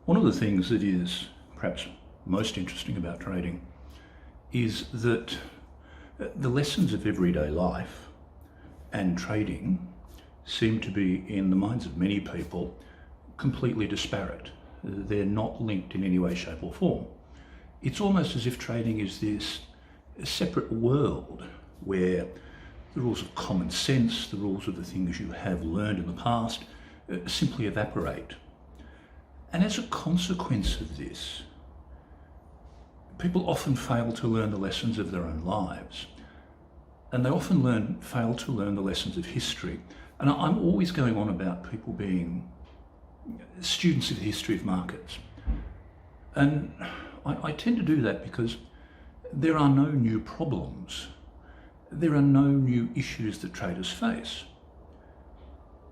One of the things that is perhaps most interesting about trading is that the lessons of everyday life and trading seem to be, in the minds of many people, completely disparate. They're not linked in any way, shape or form. It's almost as if trading is this separate world where the rules of common sense, the rules of the things you have learned in the past, simply evaporate. And as a consequence of this, people often fail to learn the lessons of their own lives. And they often fail to learn the lessons of history. And I'm always going on about people being students of the history of markets. And I tend to do that because there are no new problems. There are no new issues that traders face.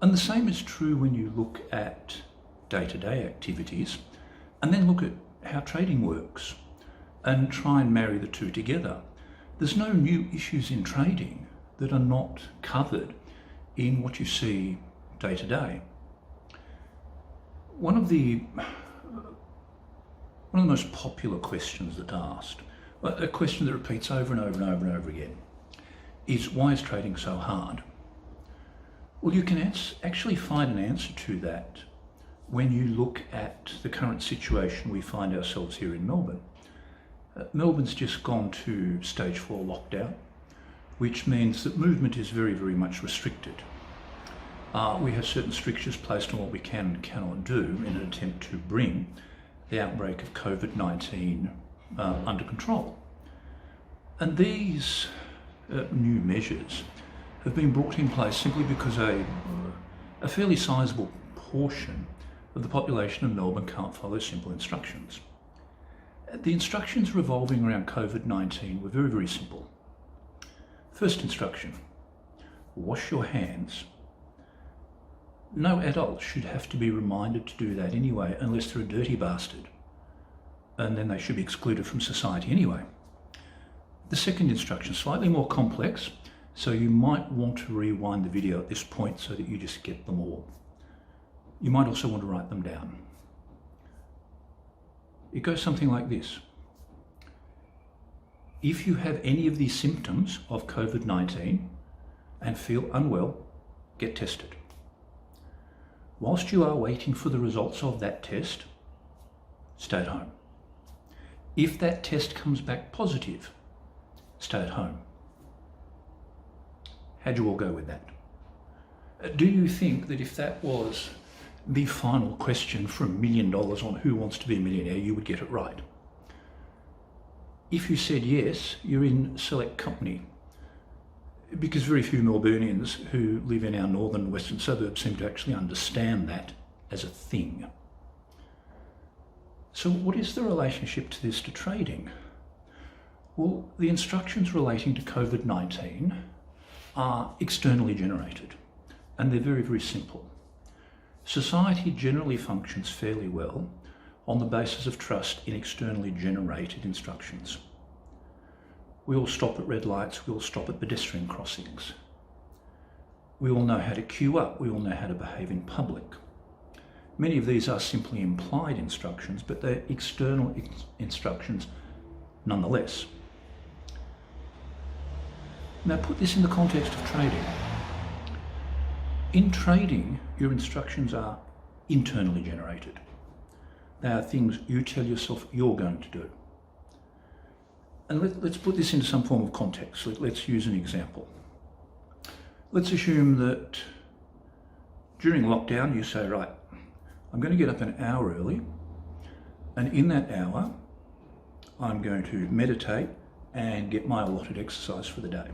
And the same is true when you look at day-to-day activities and then look at how trading works and try and marry the two together. There's no new issues in trading that are not covered in what you see day to day. One of the most popular questions that's asked, a question that repeats over and over and over and over again, is why is trading so hard? Well, you can actually find an answer to that when you look at the current situation we find ourselves here in Melbourne. Melbourne's just gone to stage 4 lockdown, which means that movement is very, very much restricted. We have certain strictures placed on what we can and cannot do in an attempt to bring the outbreak of COVID-19 under control. And these new measures have been brought in place simply because a fairly sizable portion of the population of Melbourne can't follow simple instructions. The instructions revolving around COVID-19 were very, very simple. First instruction, wash your hands. No adult should have to be reminded to do that anyway, unless they're a dirty bastard. And then they should be excluded from society anyway. The second instruction, slightly more complex, so you might want to rewind the video at this point so that you just get them all. You might also want to write them down. It goes something like this. If you have any of these symptoms of COVID-19 and feel unwell, get tested. Whilst you are waiting for the results of that test, stay at home. If that test comes back positive, stay at home. How'd you all go with that? Do you think that if that was the final question for $1 million on Who Wants to Be a Millionaire, you would get it right? If you said yes, you're in select company, because very few Melburnians who live in our northern western suburbs seem to actually understand that as a thing. So what is the relationship to this to trading? Well, the instructions relating to COVID-19 are externally generated, and they're very, very simple. Society generally functions fairly well on the basis of trust in externally generated instructions. We all stop at red lights, we all stop at pedestrian crossings. We all know how to queue up, we all know how to behave in public. Many of these are simply implied instructions, but they're external instructions nonetheless. Now put this in the context of trading. In trading, your instructions are internally generated. They are things you tell yourself you're going to do. And let's put this into some form of context. Let's use an example. Let's assume that during lockdown you say, right, I'm going to get up an hour early, and in that hour I'm going to meditate and get my allotted exercise for the day.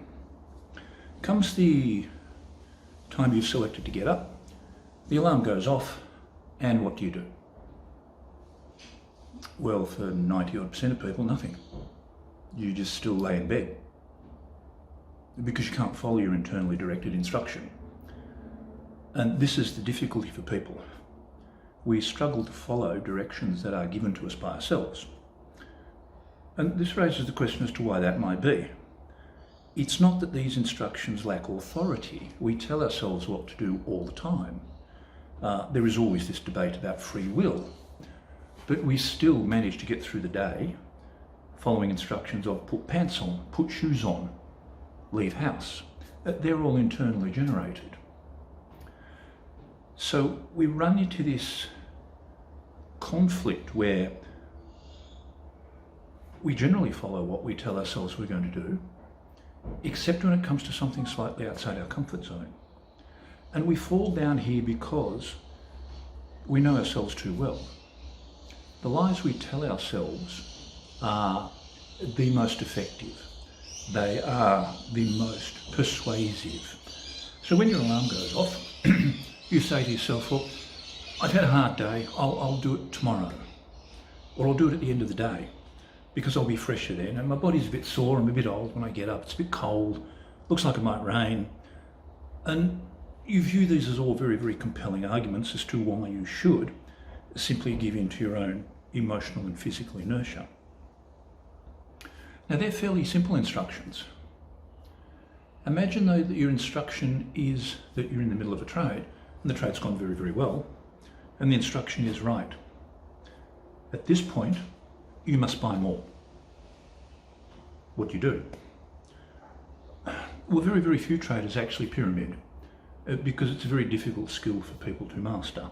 Comes the time you've selected to get up, the alarm goes off, and what do? Well, for 90% of people, nothing. You just still lay in bed because you can't follow your internally directed instruction. And this is the difficulty for people. We struggle to follow directions that are given to us by ourselves. And this raises the question as to why that might be. It's not that these instructions lack authority. We tell ourselves what to do all the time. There is always this debate about free will. but we still manage to get through the day following instructions of put pants on, put shoes on, leave house. They're all internally generated. So we run into this conflict where we generally follow what we tell ourselves we're going to do, except when it comes to something slightly outside our comfort zone. And we fall down here because we know ourselves too well. The lies we tell ourselves are the most effective. They are the most persuasive. So when your alarm goes off, you say to yourself, well, I've had a hard day, I'll do it tomorrow. Or I'll do it at the end of the day because I'll be fresher then. And my body's a bit sore, I'm a bit old when I get up, it's a bit cold, looks like it might rain. And you view these as all very, very compelling arguments as to why you should simply give in to your own emotional and physical inertia. Now they're fairly simple instructions. Imagine though that your instruction is that you're in the middle of a trade and the trade's gone very, very well, and the instruction is right. At this point, you must buy more. What do you do? Well, very, very few traders actually pyramid because it's a very difficult skill for people to master.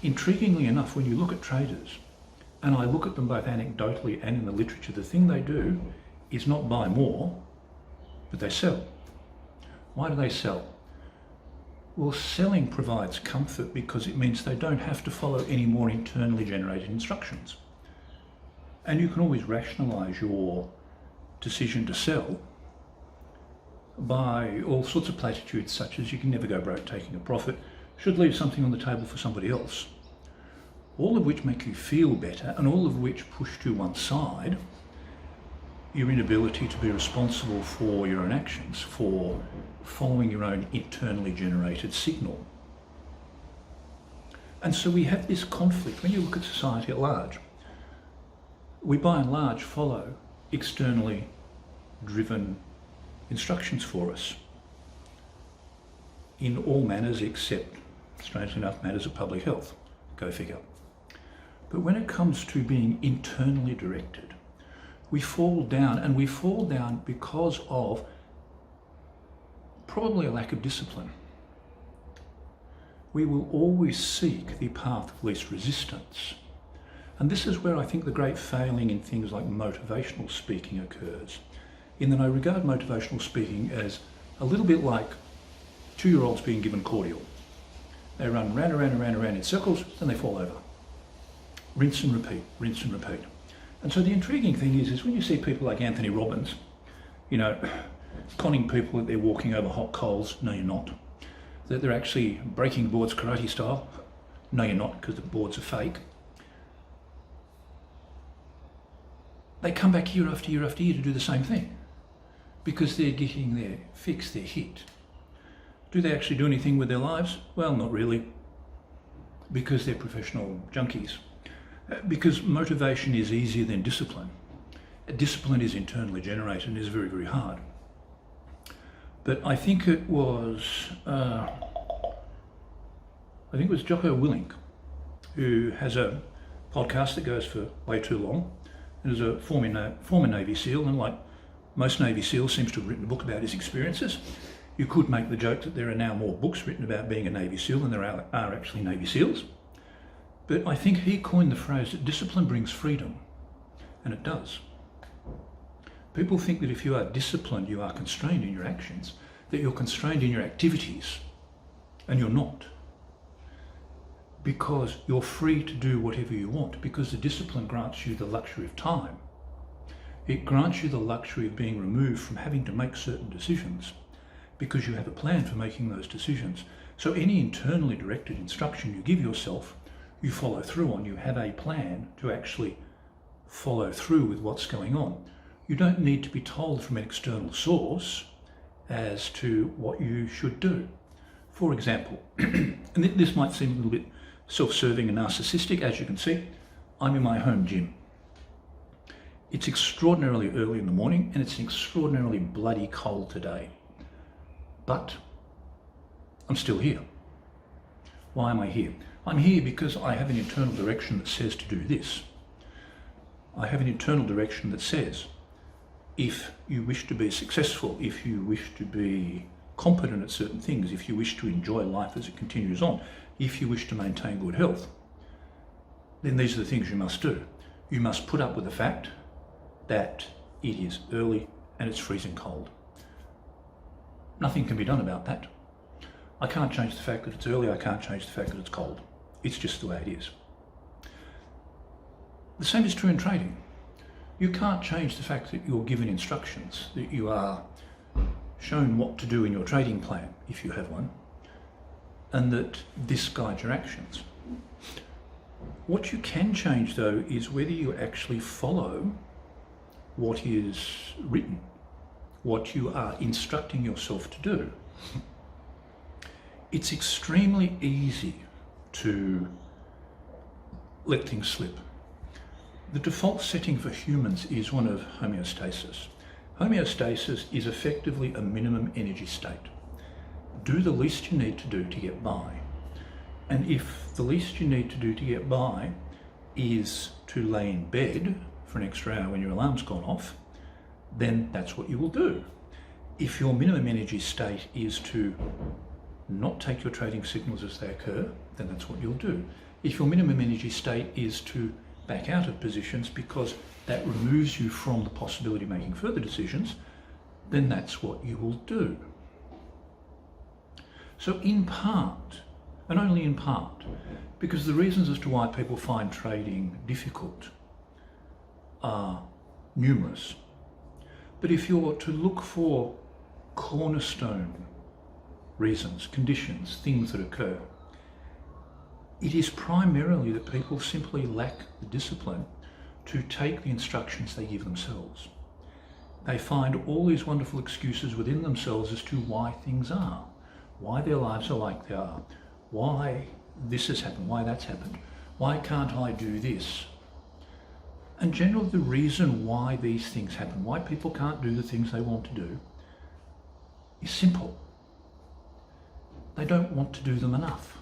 Intriguingly enough, when you look at traders, and I look at them both anecdotally and in the literature, the thing they do is not buy more, but they sell. Why do they sell? Well, selling provides comfort because it means they don't have to follow any more internally generated instructions. And you can always rationalize your decision to sell by all sorts of platitudes such as you can never go broke taking a profit, should leave something on the table for somebody else. All of which make you feel better and all of which push to one side your inability to be responsible for your own actions, for following your own internally generated signal. And so we have this conflict. When you look at society at large, we by and large follow externally driven instructions for us in all manners except, strangely enough, matters of public health. Go figure. But when it comes to being internally directed, we fall down, and we fall down because of probably a lack of discipline. We will always seek the path of least resistance. And this is where I think the great failing in things like motivational speaking occurs, in that I regard motivational speaking as a little bit like 2-year-olds being given cordial. They run round and round in circles, then they fall over. Rinse and repeat, rinse and repeat. And so the intriguing thing is when you see people like Anthony Robbins, you know, conning people that they're walking over hot coals, no you're not. That they're actually breaking boards karate style, no you're not, because the boards are fake. They come back year after year after year to do the same thing because they're getting their fix, their hit. Do they actually do anything with their lives? Well, not really, because they're professional junkies. Because motivation is easier than discipline. Discipline is internally generated and is very, very hard. But I think it was Jocko Willink, who has a podcast that goes for way too long, and is a former Navy SEAL, and like most Navy SEALs seems to have written a book about his experiences. You could make the joke that there are now more books written about being a Navy SEAL than there are actually Navy SEALs. But I think he coined the phrase that discipline brings freedom, and it does. People think that if you are disciplined, you are constrained in your actions, that you're constrained in your activities, and you're not. Because you're free to do whatever you want, because the discipline grants you the luxury of time. It grants you the luxury of being removed from having to make certain decisions, because you have a plan for making those decisions. So any internally directed instruction you give yourself, you follow through on. You have a plan to actually follow through with what's going on. You don't need to be told from an external source as to what you should do. For example, and this might seem a little bit self-serving and narcissistic, as you can see, I'm in my home gym. It's extraordinarily early in the morning and it's extraordinarily bloody cold today. But I'm still here. Why am I here? I'm here because I have an internal direction that says to do this. I have an internal direction that says, if you wish to be successful, if you wish to be competent at certain things, if you wish to enjoy life as it continues on, if you wish to maintain good health, then these are the things you must do. You must put up with the fact that it is early and it's freezing cold. Nothing can be done about that. I can't change the fact that it's early, I can't change the fact that it's cold. It's just the way it is. The same is true in trading. You can't change the fact that you're given instructions, that you are shown what to do in your trading plan, if you have one, and that this guides your actions. What you can change, though, is whether you actually follow what is written, what you are instructing yourself to do. It's extremely easy to let things slip. The default setting for humans is one of homeostasis. Homeostasis is effectively a minimum energy state. Do the least you need to do to get by. And if the least you need to do to get by is to lay in bed for an extra hour when your alarm's gone off, then that's what you will do. If your minimum energy state is to not take your trading signals as they occur, then that's what you'll do. If your minimum energy state is to back out of positions because that removes you from the possibility of making further decisions, then that's what you will do. So in part, and only in part, because the reasons as to why people find trading difficult are numerous. But if you're to look for cornerstone reasons, conditions, things that occur, it is primarily that people simply lack the discipline to take the instructions they give themselves. They find all these wonderful excuses within themselves as to why things are, why their lives are like they are, why this has happened, why that's happened, why can't I do this? And generally the reason why these things happen, why people can't do the things they want to do, is simple. They don't want to do them enough.